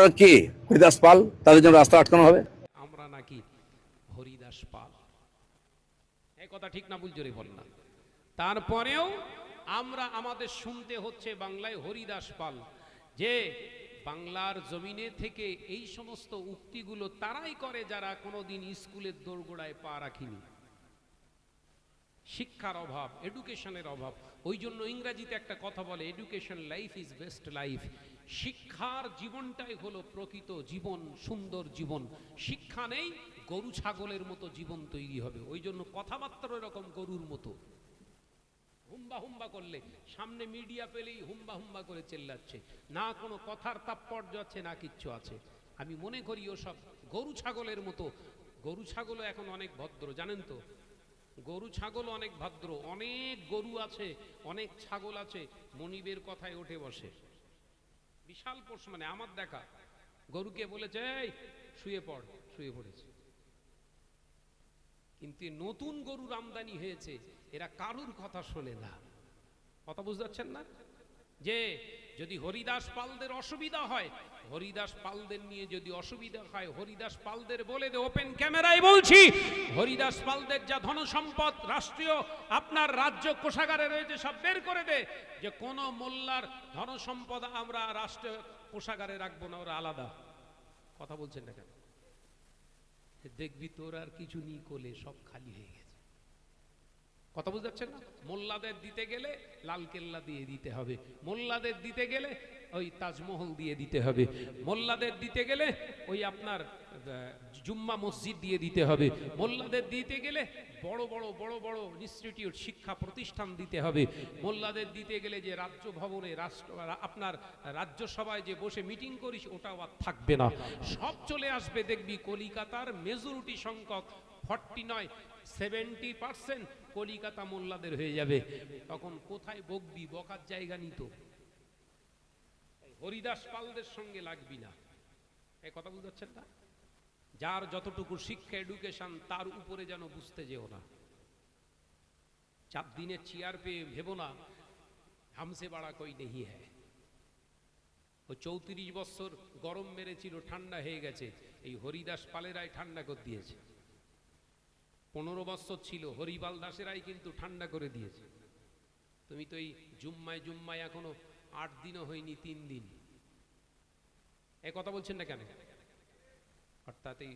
আপনারা কে? হরিদাস পাল, তাদের জন্য রাস্তা আটকানো হবে? আমরা নাকি হরিদাস পাল? এই কথা ঠিক না ভুল জোরে বল না। তারপরেও আমরা আমাদের শুনতে হচ্ছে বাংলায় হরিদাস পাল, যে বাংলার জমিনে থেকে এই সমস্ত উক্তিগুলো তারাই করে যারা কোনোদিন স্কুলের দোরগোড়ায় পা রাখিনি। শিক্ষার অভাব, এডুকেশনের অভাব। ওই জন্য ইংরেজিতে একটা কথা বলে, education life is best life. শিক্ষার জীবনটাই হলো প্রকৃত জীবন, সুন্দর জীবন। শিক্ষা নেই, গরু ছাগলের মতো জীবন তৈরি হবে। ওই জন্য কথাবার্তা এরকম গরুর মতো, হুম্বা হুম্বা করলে, সামনে মিডিয়া পেলেই হুম্বা হুম্বা করে চেল্লাচ্ছে, না কোনো কথার তাৎপর্য আছে না কিচ্ছু আছে। আমি মনে করি ওসব গরু ছাগলের মতো। গরু ছাগলও এখন অনেক ভদ্র, জানেন তো? গরু ছাগল অনেক ভদ্র, অনেক গরু আছে, অনেক ছাগল আছে, মনিবের কথায় উঠে বসে। বিশাল পোষ, মানে আমার দেখা গরুকে বলেছে এই শুয়ে পড়, শুয়ে পড়েছে। কিন্তু নতুন গরুর আমদানি হয়েছে, এরা কারুর কথা শোনে না। কথা বুঝতে পারছেন না? যে যদি হরিদাস পালদের অসুবিধা হয়, হরিদাস পালদের নিয়ে যদি অসুবিধা হয়, হরিদাস পালদের বলে দে, ওপেন ক্যামেরায় বলছি, হরিদাস পালদের যা ধন সম্পদ রাষ্ট্রীয় আপনার রাজ্য কোষাগারে রয়েছে সব বের করে দে, যে কোন মোল্লার ধন সম্পদ আমরা রাষ্ট্রীয় কোষাগারে রাখবো না, ওরা আলাদা। কথা বলছেন না কেন? দেখবি তোর আর কিছু নি কোলে, সব খালি হয়ে গেছে। কথা বুঝতে পারছেন না? মোল্লাদের দিতে গেলে লাল কেল্লা দিয়ে দিতে হবে, মোল্লাদের দিতে গেলে ওই তাজমহল দিয়ে দিতে হবে, মোল্লাদের দিতে গেলে ওই আপনার জুম্মা মসজিদ দিয়ে দিতে হবে, মোল্লাদের দিতে গেলে বড় বড় বড় বড় ইনস্টিটিউট, শিক্ষা প্রতিষ্ঠান দিতে হবে, মোল্লাদের দিতে গেলে যে রাজ্য ভবনে আপনার রাজ্যসভায় যে বসে মিটিং করিস ওটাও আর থাকবে না, সব চলে আসবে। দেখবি কলিকাতার মেজরিটি সংখ্যক 70% কলিকাতা মোল্লাদের হয়ে যাবে। তখন কোথায় বকবি? বকার জায়গা নিত। হরিদাস পালদের সঙ্গে লাগবি না। এই কথা বুঝতে পারছেন না? যার যতটুকু শিক্ষা, এডুকেশন, তার উপরে যেন বুঝতে যেও না। 4 দিনের চেয়ার পেয়ে ভেবো না হামসে বাড়া কই নেই হ্যায়। ও 34 বছর গরম মেরেছিল, ঠান্ডা হয়ে গেছে, এই হরিদাস পালেরাই ঠান্ডা করে দিয়েছে। 15 বছর ছিল, হরিপাল দাসেরাই কিন্তু ঠান্ডা করে দিয়েছে। তুমি তো এই জুম্মায় জুম্মায় এখনো 8 দিনও হয়নি, 3 দিন। এ কথা বলছেন না কেন? অর্থাৎ এই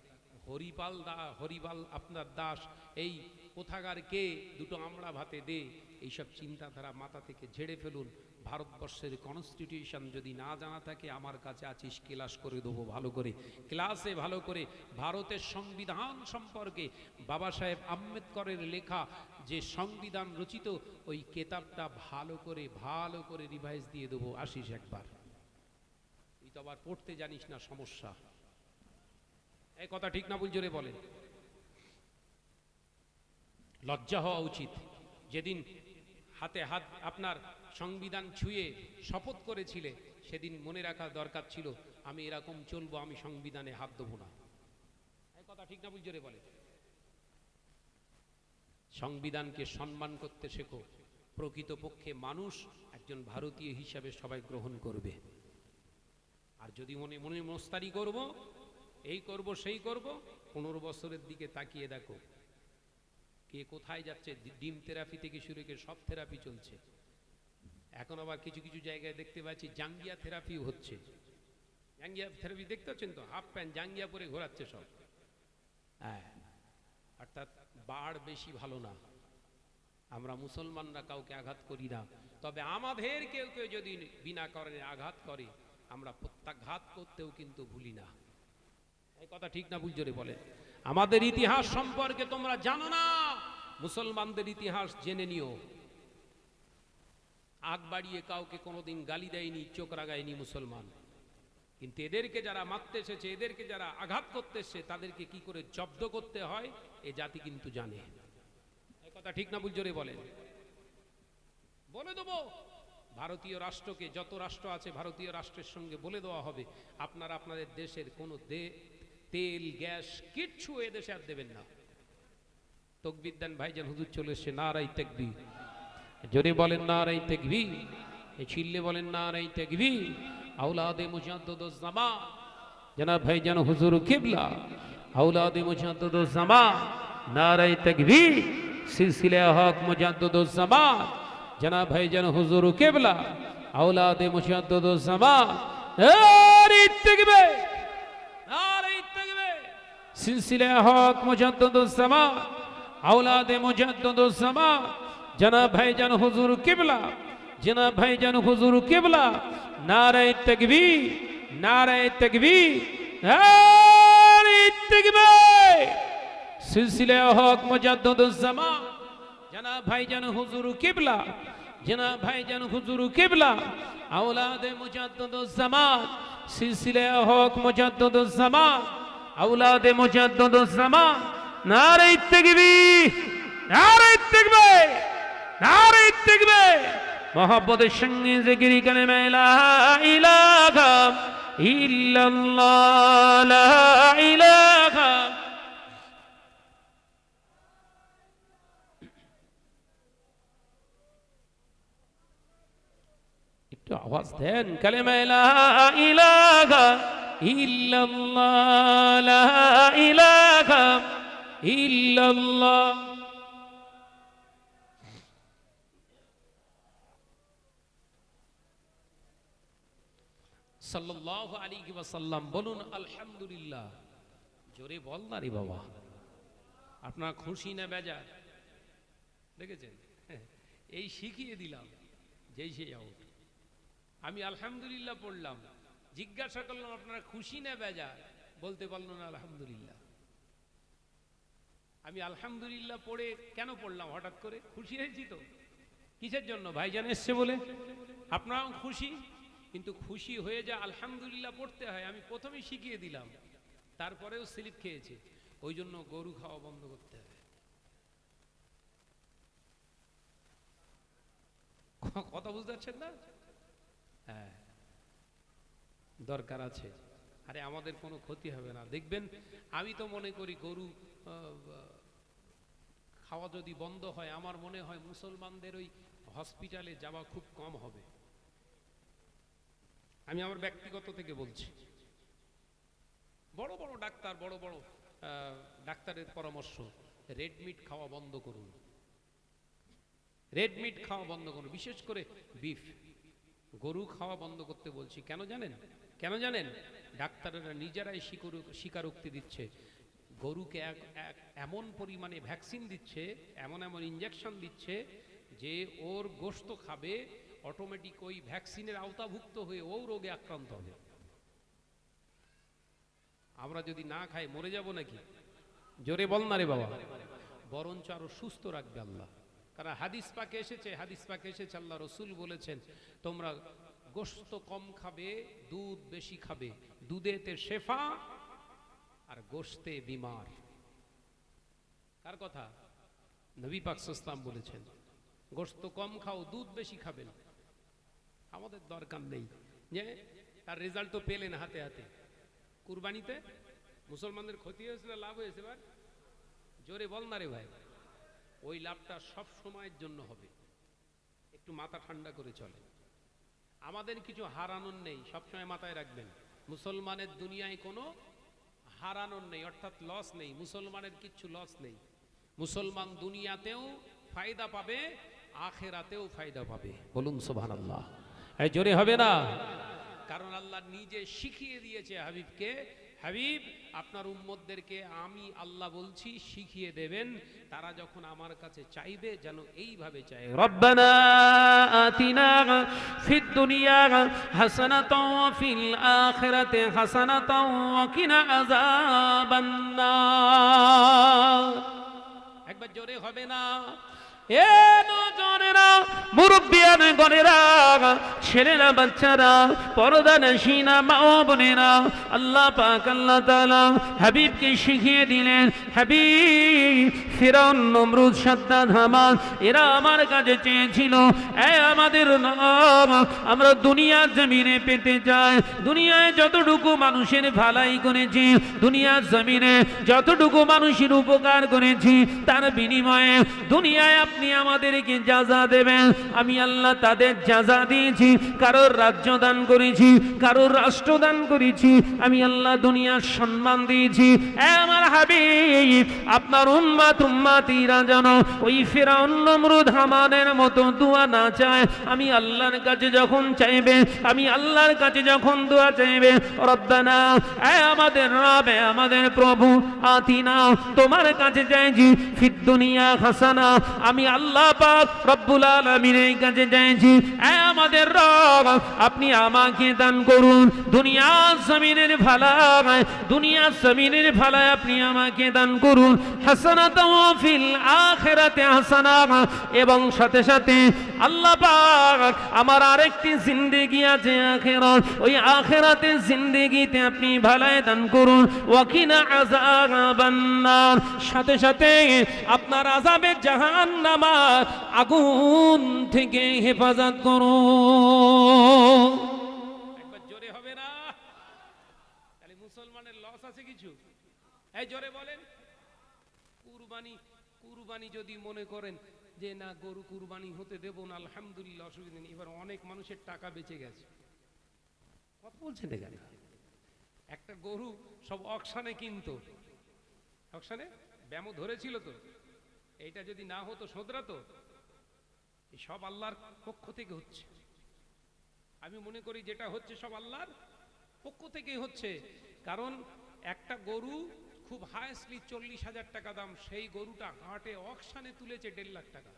হরিপাল আপনার দাস, এই কোথাকার কে, দুটো আমড়া ভাতে দে, এইসব চিন্তাধারা মাথা থেকে ঝেড়ে ফেলুন। ভারতবর্ষের কনস্টিটিউশন যদি না জানা থাকে, আমার কাছে আছিস, ক্লাস করে দেবো ভালো করে। ক্লাসে ভালো করে ভারতের সংবিধান সম্পর্কে বাবা সাহেব আম্বেদকরের লেখা যে সংবিধান রচিত, ওই কেতাবটা ভালো করে রিভাইজ দিয়ে দেবো, আসিস একবার। তুই তো আবার পড়তে জানিস না, সমস্যা। এই কথা ঠিক না ভুল জোরে বলেন? লজ্জা হওয়া উচিত। যেদিন হাতে হাত আপনার সংবিধান ছুঁয়ে শপথ করেছিলে, সেদিন মনে রাখা দরকার ছিল, আমি এরকম চলবো, আমি সংবিধানে হাত দেবো না। এই কথা ঠিক না ভুল জোরে বলেন? সংবিধানকে সম্মান করতে শেখো। প্রকৃতপক্ষে মানুষ একজন ভারতীয় হিসাবে সবাই গ্রহণ করবে। আর যদি মনে মনে মোস্তারি করব, এই করব সেই করব, 15 বছরের দিকে তাকিয়ে দেখো কে কোথায় যাচ্ছে। ডিম থেরাপি থেকে শুরু করে সব থেরাপি চলছে। এখন আবার কিছু কিছু জায়গায় দেখতে পাচ্ছি জাঙ্গিয়া থেরাপিও হচ্ছে। জাঙ্গিয়া থেরাপি দেখতে পাচ্ছেন তো, হাফ প্যান্ট জাঙ্গিয়া পরে ঘোরাচ্ছে সব। হ্যাঁ, অর্থাৎ বাড় বেশি ভালো না। আমরা মুসলমানরা কাউকে আঘাত করি না, তবে আমাদের কেউ কেউ যদি বিনা কারণে আঘাত করে, আমরা প্রত্যাঘাত করতেও কিন্তু ভুলি না। এই কথা ঠিক না ভুল জোরে বলে? আমাদের ইতিহাস সম্পর্কে তোমরা জানো না, মুসলমানদের ইতিহাস জেনে নিও। আগ বাড়িয়ে কাউকে কোনোদিন গালি দেয়নি, চোখ রাগায়নি মুসলমান। কিন্তু এদেরকে যারা মারতে এসেছে, এদেরকে যারা আঘাত করতে এসেছে, তাদেরকে কি করে জব্দ করতে হয় এ জাতি কিন্তু জানে। এই কথা ঠিক না ভুল জোরে বলেন? বলে দেবো ভারতীয় রাষ্ট্রকে, যত রাষ্ট্র আছে ভারতীয় রাষ্ট্রের সঙ্গে বলে দেওয়া হবে, আপনারা আপনাদের দেশের কোনো তেল গ্যাস কিচ্ছু এদেশে আর দেবেন না। তকবীর দেন ভাইজান, হুজুর চলে এসছে। নারাই তাকবীর, জোরে বলেন নারাই তাকবীর। এই চিল্লে বলেন নারাই তাকবীর। আওলাদে মুজাদ্দিদুজ জামান जनाब भाईजान हुजूर किबला औलाद मुजद्दिदुज़्ज़मान नारे तकबीर सिलसिले हक मुजद्दिदुज़्ज़मान जनाब भाईजान हुजूर किबला औलाद मुजद्दिदुज़्ज़मान नारे तकबीर सिलसिले हक मुजद्दिदुज़्ज़मान औलाद मुजद्दिदुज़्ज़मान जनाब भाईजान हुजूर किबला जनाब भाईजान हुजूर किबला नारे तकबीर नारे तकबीर नारे तकबीर सिलसिले हक मुजद्दिदुज़्ज़मान जनाब भाईजान हुजूर किबला जनाब भाईजान हुजूर किबला औलाद मुजद्दिदुज़्ज़मान सिलसिले हक मुजद्दिदुज़्ज़मान औलाद मुजद्दिदुज़्ज़मान नारे तकबीर नारे तकबीर नारे तकबीर मोहब्बतेर संगे जिकिर कलिमा ला इलाहा इल्लाल्लाह ला इलाहा একটু আওয়াজ দেন কালিমা লা ইলাহা ইল্লাল্লাহ লা ইলাহা ইল্লাল্লাহ সাল্লাল্লাহু আলাইহি ওয়াসাল্লাম বলুন আলহামদুলিল্লাহ জোরে বল না রে বাবা আপনার খুশি না বেজার দেখেছেন এই শিখিয়ে দিলাম যেই সে যাও আমি আলহামদুলিল্লাহ পড়লাম জিজ্ঞাসা করলাম আপনারা খুশি না বেজার বলতে পারলো না আলহামদুলিল্লাহ আমি আলহামদুলিল্লাহ পড়ে কেন পড়লাম হঠাৎ করে খুশি হয়েছি তো কিসের জন্য ভাইজান এসছে বলে আপনারাও খুশি কিন্তু খুশি হয়ে যা আলহামদুলিল্লাহ পড়তে হয় আমি প্রথমেই শিখিয়ে দিলাম তারপরেও স্লিপ খেয়েছে ওই জন্য গরু খাওয়া বন্ধ করতে হবে কথা বুঝতে পারছেন না হ্যাঁ দরকার আছে আরে আমাদের কোনো ক্ষতি হবে না দেখবেন আমি তো মনে করি গরু খাওয়া যদি বন্ধ হয় আমার মনে হয় মুসলমানদের ওই হসপিটালে যাওয়া খুব কম হবে আমি আমার ব্যক্তিগত থেকে বলছি বড় বড় ডাক্তার বড় বড় ডাক্তারের পরামর্শ রেড মিট খাওয়া বন্ধ করুন রেড মিট খাওয়া বন্ধ করুন বিশেষ করে বিফ গরু খাওয়া বন্ধ করতে বলছি কেন জানেন ডাক্তাররা নিজেরাই স্বীকারোক্তি দিচ্ছে গরুকে এমন পরিমাণে ভ্যাকসিন দিচ্ছে এমন এমন ইনজেকশন দিচ্ছে যে ওর গোশত খাবে অটোমেটিক ওই ভ্যাকসিনের আওতাভুক্ত হয়ে ও রোগে আক্রান্ত হবে আমরা যদি না খাই মরে যাব নাকি জোরে বল না রে বাবা বরঞ্চ আরো সুস্থ রাখবে আল্লাহ কারণ হাদিস পাকে এসেছে আল্লাহ রাসূল বলেছেন তোমরা গোশত কম খাবে দুধ বেশি খাবে দুধেতে শেফা আর গোশতে বিমার কার কথা নবী পাক সাল্লাল্লাহু আলাইহি ওয়াসাল্লাম বলেছেন গোশত কম খাও দুধ বেশি খাবেন আমাদের দরকার নেই যে তার রেজাল্ট তো পেলেন হাতে হাতে কুরবানিতে মুসলমানদের ক্ষতি হয়েছে না লাভ হয়েছে এবার জোরে বল না রে ভাই ওই লাভটা সব সময়ের জন্য হবে একটু মাথা ঠান্ডা করে চলে আমাদের কিছু হারানোর নেই সবসময় মাথায় রাখবেন মুসলমানের দুনিয়ায় কোনো হারানোর নেই অর্থাৎ লস নেই মুসলমানের কিছু লস নেই মুসলমান দুনিয়াতেও ফায়দা পাবে আখিরাতেও ফায়দা পাবে বলুন সুবহানাল্লাহ এই জোরে হবে না কারণ আল্লাহ নিজে শিখিয়ে দিয়েছে হাবিবকে হাবিব আপনার উম্মতদেরকে আমি আল্লাহ বলছি শিখিয়ে দেবেন তারা যখন আমার কাছে চাইবে যেন এইভাবে চায় রব্বানা আতিনা ফিদ দুনিয়া হাসানাতাও ওয়া ফিল আখিরাতি হাসানাতাও ওয়া কিনা আযাবান নার একবার জোরে হবে না এ নজরেরা মুরব্বিয়ান গনেরা ছেলেরা বাচ্চারা পর্দানশীনা মা ও বোনেরা আল্লাহ পাক আল্লাহ তাআলা হাবিবকে শিখিয়ে দিলেন হাবিব ফিরআউন নমরুদ সাদ্দাত হামান এরা আমার কাছে চেয়েছিল এ আমাদের নাম আমরা দুনিয়ার জমিনে পেতে চাই দুনিয়ায় যতটুকু মানুষের ভালাই করেছি দুনিয়ার জমিনে যতটুকু মানুষের উপকার করেছি তার বিনিময়ে দুনিয়ায় আপনি আমাদেরকে যাজা দেবেন। আমি আল্লাহ তাদের যাজা দিয়েছি, কারোর রাজ্য দান করেছি, কারোর রাষ্ট্র দান করেছি, আমি আল্লাহ দুনিয়ার সম্মান দিয়েছি। আমার হাবিব আপনার উম্মতিরা যেন ওই ফিরআউন নমরুদ হামানের মতো দোয়া না চায়। আমি আল্লাহর কাছে যখন চাইবে, আমি আল্লাহর কাছে যখন দোয়া চাইবে, রব্বানা আমাদের রব, আমাদের প্রভু, আতিনা তোমার কাছে চাইছি ফিদ দুনিয়া হাসানা, আমি আল্লাহ পাক রব্বুল আলামিনের কাছে চাইছি আমাদের রব আপনি আমাকে দান করুন দুনিয়া জমিনের ভালায়, দুনিয়া জমিনের ভালায় আপনি আমাকে দান করুন। হাসানাতাও ফিল আখিরাতে হাসানা, এবং সাথে সাথে আল্লাহ পাক আমার আরেকটি জিন্দেগি আছে আখিরাত, ওই আখিরাতে জিন্দেগিতে আপনি ভালায় দান করুন। ওয়াকিনা আযাবান নার, সাথে সাথে আপনার আযাবে জাহান্নামের আগুন থেকে হেফাজত করুন। একবার জোরে হবে না? তাহলে মুসলমানের লস আছে কিছু? এই জোরে বলেন। কুরবানি যদি মনে করেন যে না গরু কুরবানি হতে দেব না, আলহামদুলিল্লাহ, অসুবিধা নেই। এবার অনেক মানুষের টাকা বেঁচে গেছে। কথা বলছেন এখানে? একটা গরু সব অকশানে কিনতো, অকশানে ব্যামো ধরেছিল তো, এইটা যদি না হতো শোধরাতো। এই সব আল্লাহর পক্ষ থেকে হচ্ছে। আমি মনে করি যেটা হচ্ছে সব আল্লাহর পক্ষ থেকেই হচ্ছে। কারণ একটা গরু খুব হাইস্টলি 40,000 টাকা দাম, সেই গরুটা হাটে অকশানে তুলেছে 1.5 লাখ টাকা।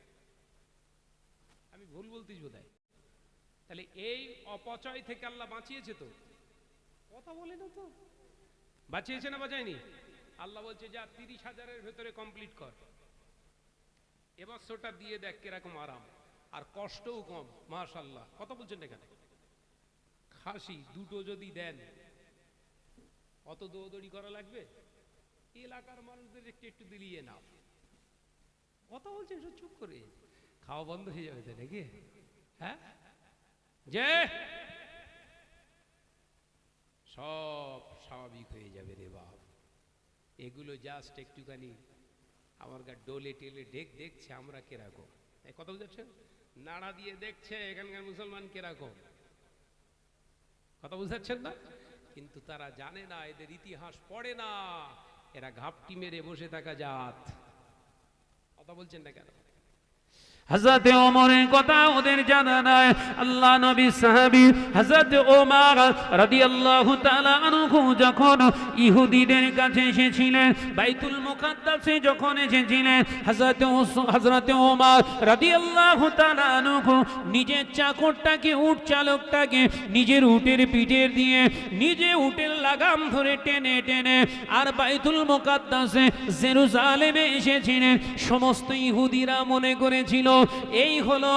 আমি ভুল বলতেছি বোধহয়? তাহলে এই অপচয় থেকে আল্লাহ বাঁচিয়েছে তো? কথা বলে না তো? বাঁচিয়েছে না বাঁচায়নি? আল্লাহ বলছে যা 30,000-এর ভেতরে কমপ্লিট কর, এবছরটা দিয়ে দেখ কিরকম আরাম, আর কষ্টও কম। মাশাআল্লাহ। কথা বলছেন এখানে? খাসি দুটো যদি দেন, অত দৌড়দৌড়ি করা লাগবে? এলাকার মানুষদের একটু একটু দিলিয়ে নাও। কথা বলছেন চুপ করে, খাওয়া বন্ধ হয়ে যাবে তো নাকি? হ্যাঁ, যে সব স্বাভাবিক হয়ে যাবে রে বাপ। এগুলো জাস্ট একটুখানি আমার গা ডোলে টেলে দেখছে আমরা কিরকম। এই কথা বুঝাচ্ছেন? নাড়া দিয়ে দেখছে এখানকার মুসলমান কিরকম। কথা বুঝাচ্ছেন না? কিন্তু তারা জানে না, এদের ইতিহাস পড়ে না, এরা ঘাপটি মেরে বসে থাকা জাত। কথা বলছেন না কেন? হযরতে ওমরের কথা ওদের জানা নাই। আল্লাহ নবী সাহাবী হযরত ওমর রাদিয়াল্লাহু তাআলা আনহু যখন ইহুদিদের কাছে এসেছিলেন, বাইতুল মুকাদ্দাসে যখন এসেছিলেন, হযরতে ওমর রাদিয়াল্লাহু তাআলা আনহু নিজের চাকরটাকে, উট চালকটাকে নিজের উটের পিঠের দিয়ে নিজে উটের লাগাম ধরে টেনে টেনে আর বাইতুল মুকাদ্দাসে জেরুজালেমে এসেছিলেন। সমস্ত ইহুদিরা মনে করেছিল এই হলো,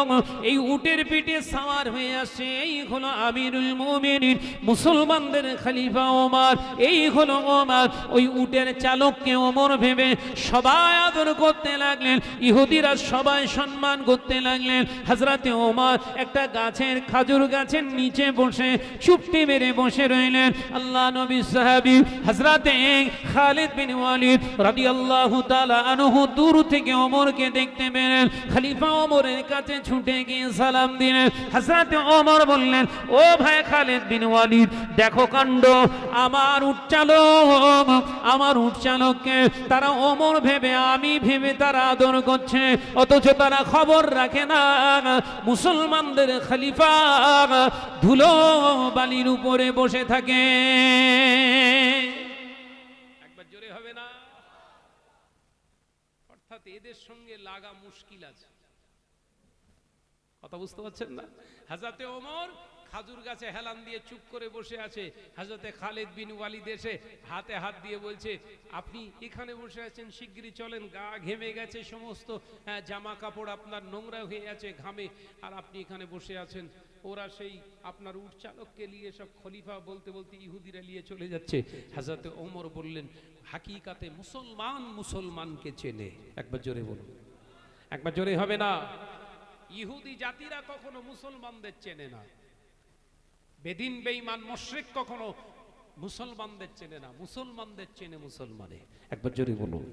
এই উটের পিঠে সাওয়ার হয়ে আসে, এই হলো আমিরুল মুমিনিন, মুসলমানদের খলিফা ওমর, এই হলো ওমর। ওই উটের চালককে ওমর ভেবে সবাই আদর করতে লাগলেন, ইহুদিরা সবাই সম্মান করতে লাগলেন। হযরতে ওমর একটা গাছের, খাজুর গাছের নিচে বসে চুপটি মেরে বসে রইলেন। আল্লাহ নবী সাহাবী হযরতে খালিদ বিন ওয়ালিদ রাদিয়াল্লাহু তাআলা আনহু দূর থেকে ওমরকে দেখতে পেলেন। খলিফা ওমরের কাছে ছুটে গিয়ে সালাম দিলেন। হযরত ওমর বললেন, ও ভাই খালিদ বিন ওয়ালিদ, দেখো কাণ্ড, আমার উট চালককে তারা ওমর ভেবে, আমি ভেবে তারা আদর করছে, অথচ তারা খবর রাখে না মুসলমানদের খলিফা ধুলো বালির উপরে বসে থাকে। একবার জোরে হবে না? অর্থাৎ এদের সঙ্গে লাগা মুশকিল আছে। কথা বুঝতে পারছেন না? হযরতে ওমর খাজুর গাছে হেলান দিয়ে চুপ করে বসে আছে। হযরতে খালিদ বিন ওয়ালিদ এসে হাতে হাত দিয়ে বলছে, আপনি এখানে বসে আছেন, শিগগিরই চলেন, গা ঘেমে গেছে, সমস্ত জামা কাপড় আপনার নোংরা হয়ে আছে ঘামে, আর আপনি এখানে বসে আছেন। ওরা সেই আপনার উট চালককে নিয়ে সব খলিফা বলতে বলতে ইহুদিরা নিয়ে চলে যাচ্ছে। হযরতে ওমর বললেন, হাকিকাতে মুসলমান মুসলমানকে চেনে। একবার জোরে বলুন, একবার জোরে হবে না? ইহুদি জাতিরা কখনো মুসলমানদের চেনে না, বেদিন বেঈমান মুশরিক কখনো মুসলমানদের চেনে না, মুসলমানদের চেনে মুসলমানে। একবার জোরে বলুন।